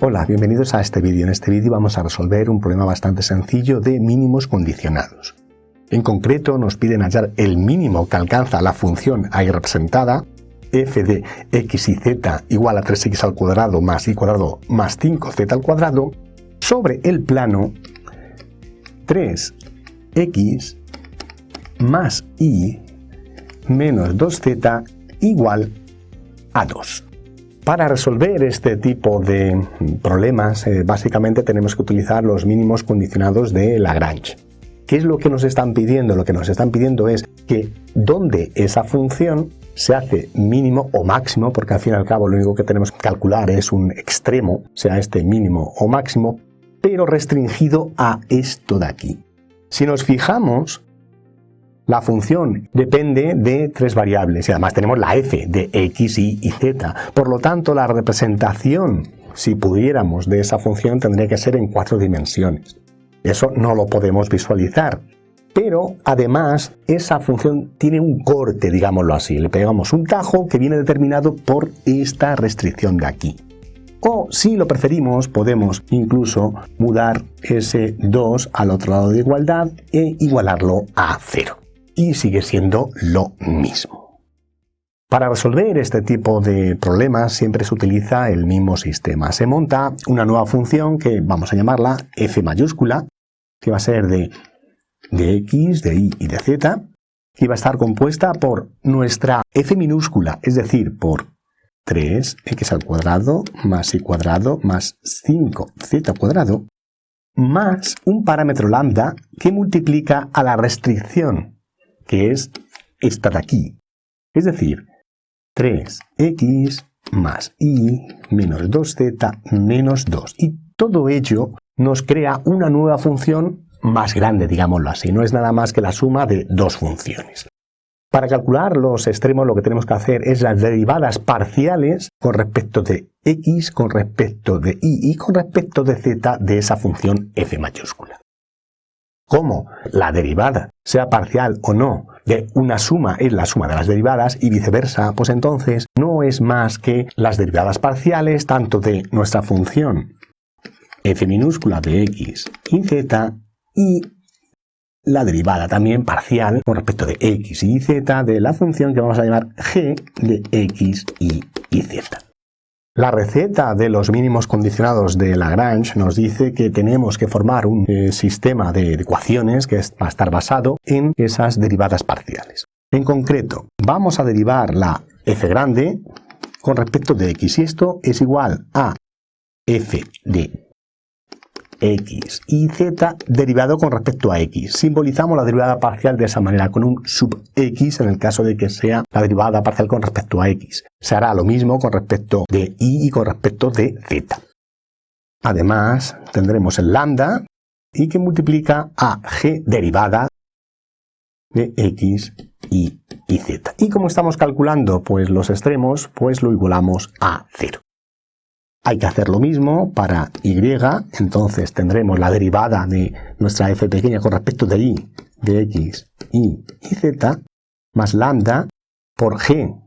Hola, bienvenidos a este vídeo. En este vídeo vamos a resolver un problema bastante sencillo de mínimos condicionados. En concreto nos piden hallar el mínimo que alcanza la función ahí representada, f de x y z igual a 3x al cuadrado más y cuadrado más 5z al cuadrado, sobre el plano 3x más y menos 2z igual a 2. Para resolver este tipo de problemas, básicamente tenemos que utilizar los mínimos condicionados de Lagrange. ¿Qué es lo que nos están pidiendo? Lo que nos están pidiendo es que donde esa función se hace mínimo o máximo, porque al fin y al cabo lo único que tenemos que calcular es un extremo, sea este mínimo o máximo, pero restringido a esto de aquí. Si nos fijamos, la función depende de tres variables y además tenemos la f de x, y z. Por lo tanto, la representación, si pudiéramos, de esa función tendría que ser en 4 dimensiones. Eso no lo podemos visualizar. Pero además esa función tiene un corte, digámoslo así. Le pegamos un tajo que viene determinado por esta restricción de aquí. O si lo preferimos, podemos incluso mudar ese 2 al otro lado de igualdad e igualarlo a 0. Y sigue siendo lo mismo. Para resolver este tipo de problemas siempre se utiliza el mismo sistema. Se monta una nueva función que vamos a llamarla f mayúscula, que va a ser de x, de y y de z, que va a estar compuesta por nuestra f minúscula, es decir, por 3x al cuadrado más y cuadrado más 5z al cuadrado, más un parámetro lambda que multiplica a la restricción, que es esta de aquí, es decir, 3x más y menos 2z menos 2. Y todo ello nos crea una nueva función más grande, digámoslo así. No es nada más que la suma de dos funciones. Para calcular los extremos lo que tenemos que hacer es las derivadas parciales con respecto de x, con respecto de y con respecto de z de esa función f mayúscula. Como la derivada, sea parcial o no, de una suma es la suma de las derivadas y viceversa, pues entonces no es más que las derivadas parciales tanto de nuestra función f minúscula de x y z y la derivada también parcial con respecto de x y z de la función que vamos a llamar g de x y z. La receta de los mínimos condicionados de Lagrange nos dice que tenemos que formar un sistema de ecuaciones que va a estar basado en esas derivadas parciales. En concreto, vamos a derivar la f grande con respecto de x y esto es igual a f de x y z derivado con respecto a x. Simbolizamos la derivada parcial de esa manera, con un sub x en el caso de que sea la derivada parcial con respecto a x. Se hará lo mismo con respecto de y con respecto de z. Además, tendremos el lambda y que multiplica a g derivada de x y z. Y como estamos calculando pues los extremos, pues lo igualamos a 0. Hay que hacer lo mismo para y, entonces tendremos la derivada de nuestra f pequeña con respecto de y, de x, y z, más lambda por g,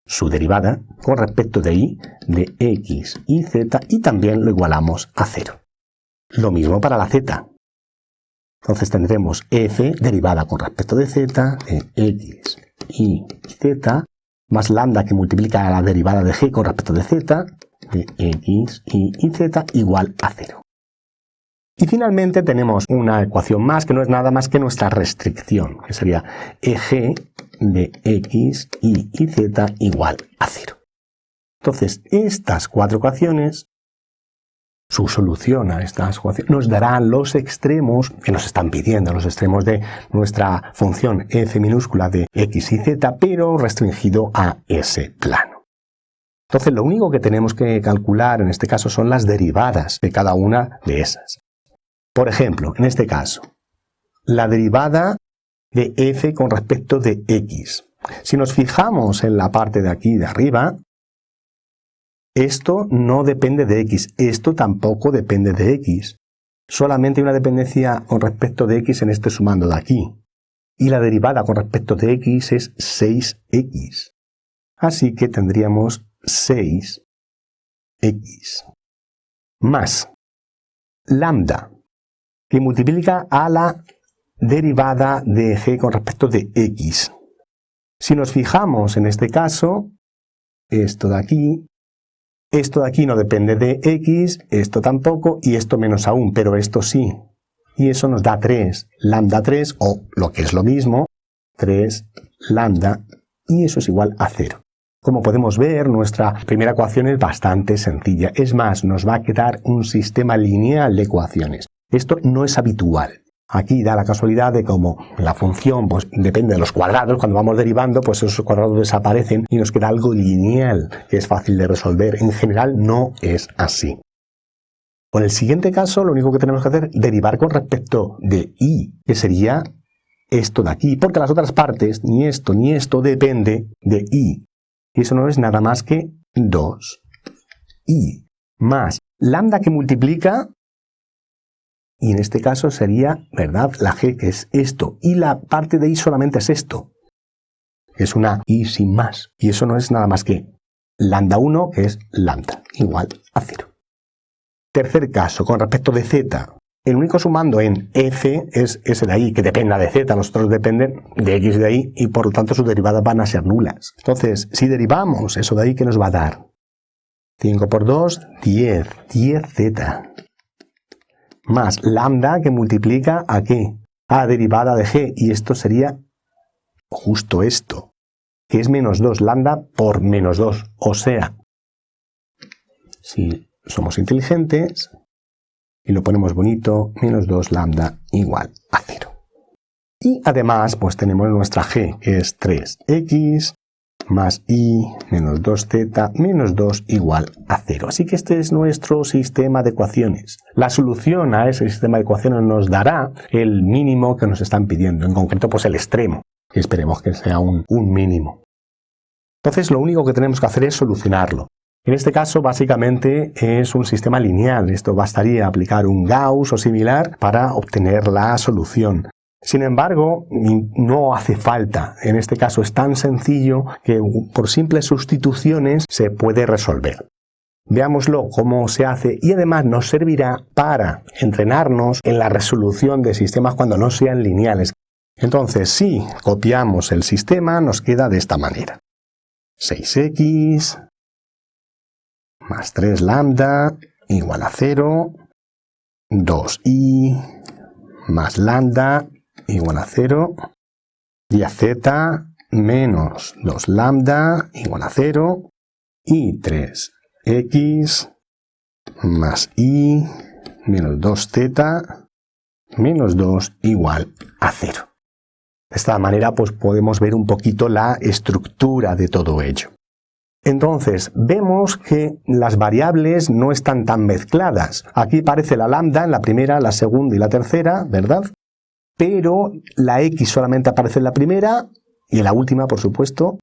su derivada, con respecto de y, de x y z, y también lo igualamos a 0. Lo mismo para la z. Entonces tendremos f derivada con respecto de z, de x, y z, más lambda que multiplica a la derivada de g con respecto de z, de x y z igual a 0. Y finalmente tenemos una ecuación más que no es nada más que nuestra restricción, que sería eg de x y z igual a 0. Entonces, estas cuatro ecuaciones, su solución a estas ecuaciones, nos darán los extremos que nos están pidiendo, los extremos de nuestra función f minúscula de x y z, pero restringido a ese plano. Entonces lo único que tenemos que calcular en este caso son las derivadas de cada una de esas. Por ejemplo, en este caso, la derivada de f con respecto de x. Si nos fijamos en la parte de aquí de arriba, esto no depende de x, esto tampoco depende de x. Solamente hay una dependencia con respecto de x en este sumando de aquí. Y la derivada con respecto de x es 6x. Así que tendríamos 6x. más lambda, que multiplica a la derivada de g con respecto de x. Si nos fijamos en este caso, esto de aquí no depende de x, esto tampoco y esto menos aún, pero esto sí. Y eso nos da 3 lambda 3, o lo que es lo mismo, 3 lambda, y eso es igual a 0. Como podemos ver, nuestra primera ecuación es bastante sencilla. Es más, nos va a quedar un sistema lineal de ecuaciones. Esto no es habitual. Aquí da la casualidad de como la función pues, depende de los cuadrados, cuando vamos derivando, pues esos cuadrados desaparecen y nos queda algo lineal, que es fácil de resolver. En general no es así. Con el siguiente caso, lo único que tenemos que hacer es derivar con respecto de y, que sería esto de aquí, porque las otras partes, ni esto ni esto, depende de y. Y eso no es nada más que 2i más lambda que multiplica, y en este caso sería, ¿verdad?, la g, que es esto, y la parte de y solamente es esto. Es una y sin más, y eso no es nada más que lambda 1, que es lambda, igual a 0. Tercer caso, con respecto de z, el único sumando en f es ese de ahí, que dependa de z, los otros dependen de x de ahí, y por lo tanto sus derivadas van a ser nulas. Entonces, si derivamos eso de ahí, ¿qué nos va a dar? 5 por 2, 10, 10z. Más lambda que multiplica ¿a qué? A derivada de g, y esto sería justo esto, que es menos 2 lambda por menos 2, o sea, si somos inteligentes y lo ponemos bonito, menos 2 lambda igual a 0. Y además pues tenemos nuestra g, que es 3x más y menos 2z menos 2 igual a 0. Así que este es nuestro sistema de ecuaciones. La solución a ese sistema de ecuaciones nos dará el mínimo que nos están pidiendo, en concreto pues el extremo, que esperemos que sea un mínimo. Entonces lo único que tenemos que hacer es solucionarlo. En este caso básicamente es un sistema lineal. Esto bastaría aplicar un Gauss o similar para obtener la solución. Sin embargo, no hace falta. En este caso es tan sencillo que por simples sustituciones se puede resolver. Veámoslo cómo se hace y además nos servirá para entrenarnos en la resolución de sistemas cuando no sean lineales. Entonces, si copiamos el sistema, nos queda de esta manera. 6x más 3 lambda igual a 0, 2i más lambda igual a 0, 10z menos 2 lambda igual a 0, y 3x más y menos 2z menos 2 igual a 0. De esta manera pues podemos ver un poquito la estructura de todo ello. Entonces, vemos que las variables no están tan mezcladas. Aquí aparece la lambda en la primera, la segunda y la tercera, ¿verdad? Pero la x solamente aparece en la primera y en la última, por supuesto.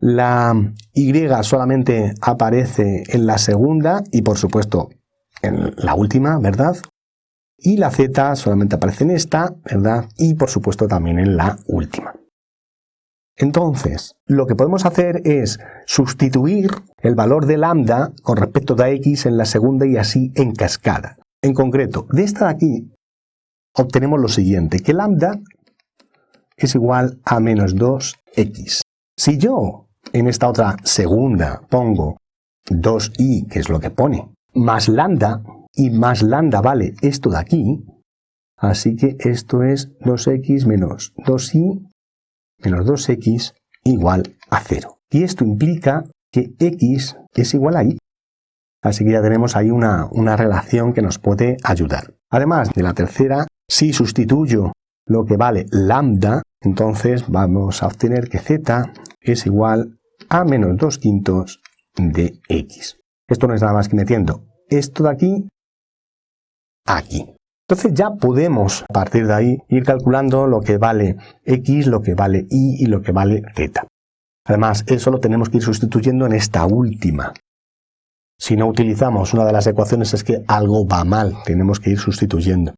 La y solamente aparece en la segunda y, por supuesto, en la última, ¿verdad? Y la z solamente aparece en esta, ¿verdad? Y, por supuesto, también en la última. Entonces, lo que podemos hacer es sustituir el valor de lambda con respecto a x en la segunda y así en cascada. En concreto, de esta de aquí obtenemos lo siguiente, que lambda es igual a menos 2x. Si yo en esta otra segunda pongo 2i, que es lo que pone, más lambda, y más lambda vale esto de aquí, así que esto es 2x menos 2i menos 2x igual a 0. Y esto implica que x es igual a y. Así que ya tenemos ahí una relación que nos puede ayudar. Además de la tercera, si sustituyo lo que vale lambda, entonces vamos a obtener que z es igual a menos 2/5 de x. Esto no es nada más que metiendo esto de aquí, aquí. Entonces ya podemos, a partir de ahí, ir calculando lo que vale x, lo que vale y lo que vale z. Además, eso lo tenemos que ir sustituyendo en esta última. Si no utilizamos una de las ecuaciones es que algo va mal, tenemos que ir sustituyendo.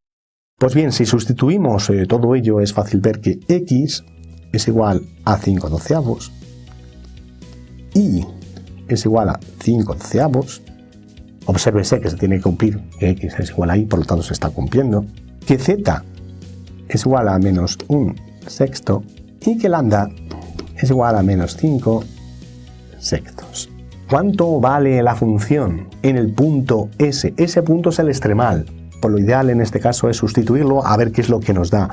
Pues bien, si sustituimos todo ello, es fácil ver que x es igual a 5/12, y es igual a 5/12, obsérvese que se tiene que cumplir, que x es igual a y, por lo tanto se está cumpliendo, que z es igual a menos 1/6 y que lambda es igual a menos 5/6. ¿Cuánto vale la función en el punto S? Ese punto es el extremal. Por lo ideal en este caso es sustituirlo a ver qué es lo que nos da.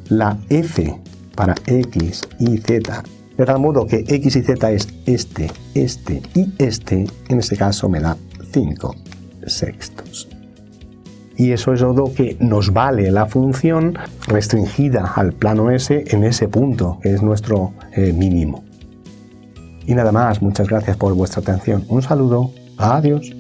La f para x y z, de tal modo que x y z es este y este, en este caso me da 5/6. Y eso es lo que nos vale la función restringida al plano S en ese punto, que es nuestro mínimo. Y nada más, muchas gracias por vuestra atención. Un saludo, adiós.